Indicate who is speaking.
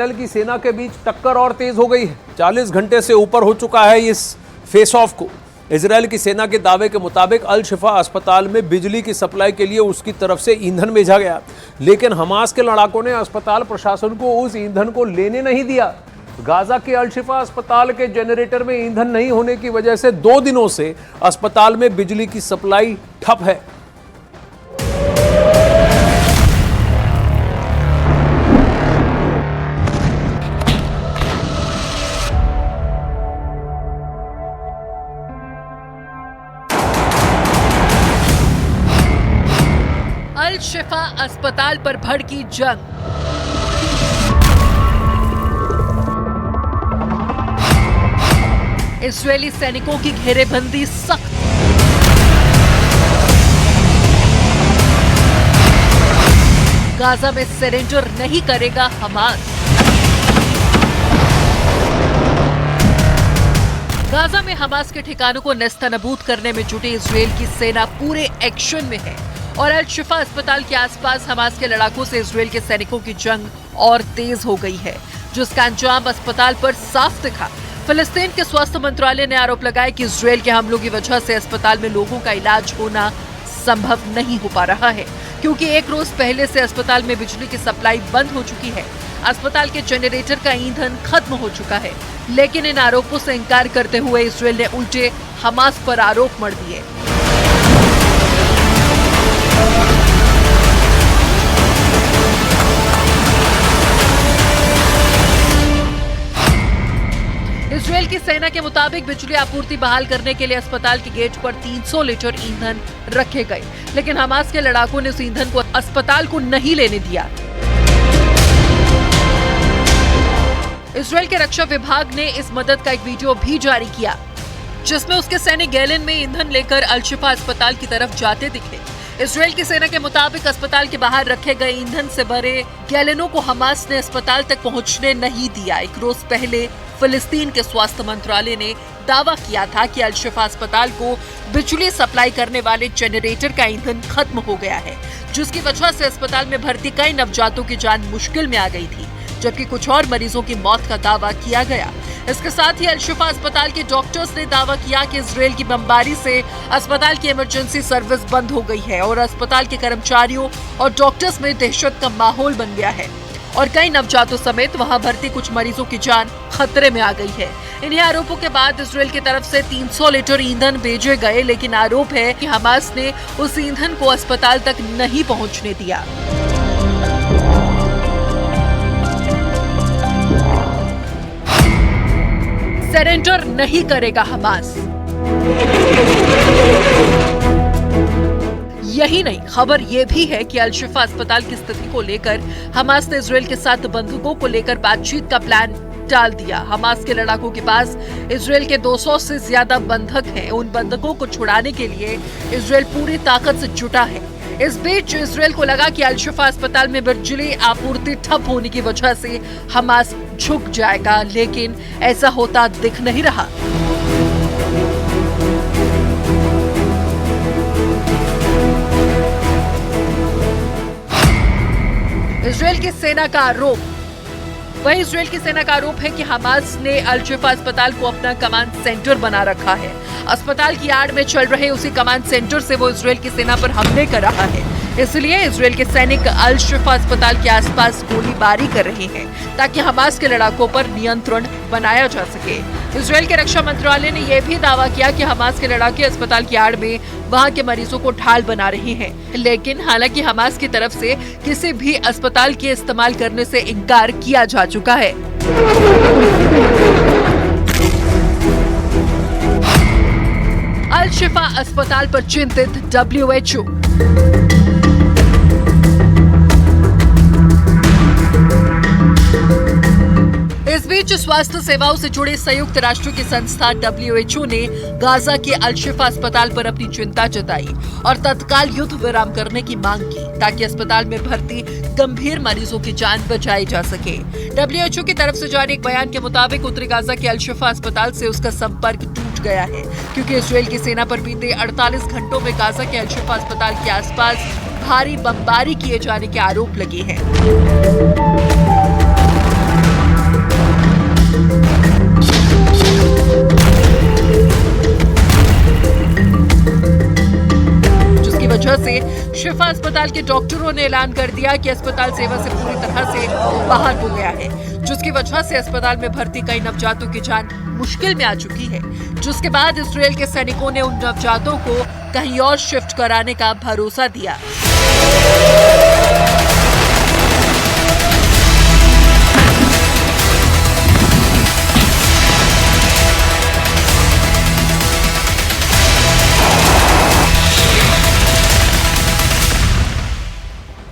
Speaker 1: Israel की सेना के बीच टक्कर और तेज हो गई है। 40 घंटे से ऊपर हो चुका है इस फेस ऑफ को। इजरायल की सेना के दावे के मुताबिक अल शिफा अस्पताल में बिजली की सप्लाई के लिए उसकी तरफ से ईंधन भेजा गया, लेकिन हमास के लड़ाकों ने अस्पताल प्रशासन को उस ईंधन को लेने नहीं दिया। गाजा के अल शिफा अस्पताल के जनरेटर में ईंधन नहीं होने की वजह से 2 दिनों से अस्पताल में बिजली की सप्लाई ठप है।
Speaker 2: अल शिफा अस्पताल पर भड़की जंग। इजरायली सैनिकों की घेरेबंदी सख्त। गाजा में सरेंडर नहीं करेगा हमास। गाजा में हमास के ठिकानों को नेस्तनाबूद करने में जुटी इजरायल की सेना पूरे एक्शन में है और अल शिफा अस्पताल के आसपास हमास के लड़ाकों से इजरायल के सैनिकों की जंग और तेज हो गई है, जिसका अंजाम अस्पताल पर साफ दिखा। फिलिस्तीन के स्वास्थ्य मंत्रालय ने आरोप लगाया कि इजरायल के हमलों की वजह से अस्पताल में लोगों का इलाज होना संभव नहीं हो पा रहा है, क्योंकि 1 रोज पहले से अस्पताल में बिजली की सप्लाई बंद हो चुकी है। अस्पताल के जनरेटर का ईंधन खत्म हो चुका है, लेकिन इन आरोपों से इंकार करते हुए इजरायल ने उल्टे हमास पर आरोप मढ़ दिए। इजरायल की सेना के मुताबिक बिजली आपूर्ति बहाल करने के लिए अस्पताल के गेट पर 300 लीटर ईंधन रखे गए, लेकिन हमास के लड़ाकों ने उस ईंधन को अस्पताल को नहीं लेने दिया। इजरायल के रक्षा विभाग ने इस मदद का एक वीडियो भी जारी किया, जिसमें उसके सैनिक गैलन में ईंधन लेकर अल शिफा अस्पताल की तरफ जाते दिखे। इजरायल की सेना के मुताबिक अस्पताल के बाहर रखे गए ईंधन से भरे गैलनों को हमास ने अस्पताल तक पहुंचने नहीं दिया। 1 रोज पहले फिलिस्तीन के स्वास्थ्य मंत्रालय ने दावा किया था कि अल शिफा अस्पताल को बिजली सप्लाई करने वाले जनरेटर का ईंधन खत्म हो गया है, जिसकी वजह से अस्पताल में भर्ती कई नवजातों की जान मुश्किल में आ गई थी, जबकि कुछ और मरीजों की मौत का दावा किया गया। इसके साथ ही अल शिफा अस्पताल के डॉक्टर्स ने दावा किया कि इजरायल की बमबारी से अस्पताल की इमरजेंसी सर्विस बंद हो गई है और अस्पताल के कर्मचारियों और डॉक्टर्स में दहशत का माहौल बन गया है और कई नवजातों समेत वहां भर्ती कुछ मरीजों की जान खतरे में आ गई है। इन्हीं आरोपों के बाद इजरायल की तरफ से 300 लीटर ईंधन भेजे गए, लेकिन आरोप है कि हमास ने उस ईंधन को अस्पताल तक नहीं पहुंचने दिया। सरेंडर नहीं करेगा हमास। यही नहीं, खबर यह भी है कि अल शिफा अस्पताल की स्थिति को लेकर हमास ने इजरायल के साथ बंधकों को लेकर बातचीत का प्लान टाल दिया। हमास के लड़ाकों के पास इजरायल के 200 से ज्यादा बंधक हैं। उन बंधकों को छुड़ाने के लिए इजरायल पूरी ताकत से जुटा है। इस बीच इजरायल को लगा कि अल शिफा अस्पताल में बिजली आपूर्ति ठप होने की वजह से हमास झुक जाएगा, लेकिन ऐसा होता दिख नहीं रहा। इजरायल की सेना का आरोप। वहीं इजरायल की सेना का आरोप है कि हमास ने अल शिफा अस्पताल को अपना कमांड सेंटर बना रखा है। अस्पताल की आड़ में चल रहे उसी कमांड सेंटर से वो इजरायल की सेना पर हमले कर रहा है। इसलिए इजरायल के सैनिक अल शिफा अस्पताल के आसपास गोलीबारी कर रहे हैं, ताकि हमास के लड़ाकों पर नियंत्रण बनाया जा सके। इजरायल के रक्षा मंत्रालय ने यह भी दावा किया कि हमास के लड़ाके अस्पताल की आड़ में वहां के मरीजों को ढाल बना रहे हैं, लेकिन हालांकि हमास की तरफ से किसी भी अस्पताल के इस्तेमाल करने से इनकार किया जा चुका है। अल शिफा अस्पताल पर चिंतित WHO। इस बीच स्वास्थ्य सेवाओं से जुड़े संयुक्त राष्ट्र की संस्था WHO ने गाजा के अल शिफा अस्पताल पर अपनी चिंता जताई और तत्काल युद्ध विराम करने की मांग की, ताकि अस्पताल में भर्ती गंभीर मरीजों की जान बचाई जा सके। WHO की तरफ से जारी एक बयान के मुताबिक उत्तरी गाजा के अल शिफा अस्पताल से उसका संपर्क टूट गया है, क्योंकि इजरायल की सेना पर बीते 48 घंटों में गाजा के अल शिफा अस्पताल के आसपास भारी बमबारी किए जाने के आरोप लगे हैं। शिफा अस्पताल के डॉक्टरों ने ऐलान कर दिया कि अस्पताल सेवा से पूरी तरह से बाहर हो गया है, जिसकी वजह से अस्पताल में भर्ती कई नवजातों की जान मुश्किल में आ चुकी है। जिसके बाद इजरायल के सैनिकों ने उन नवजातों को कहीं और शिफ्ट कराने का भरोसा दिया।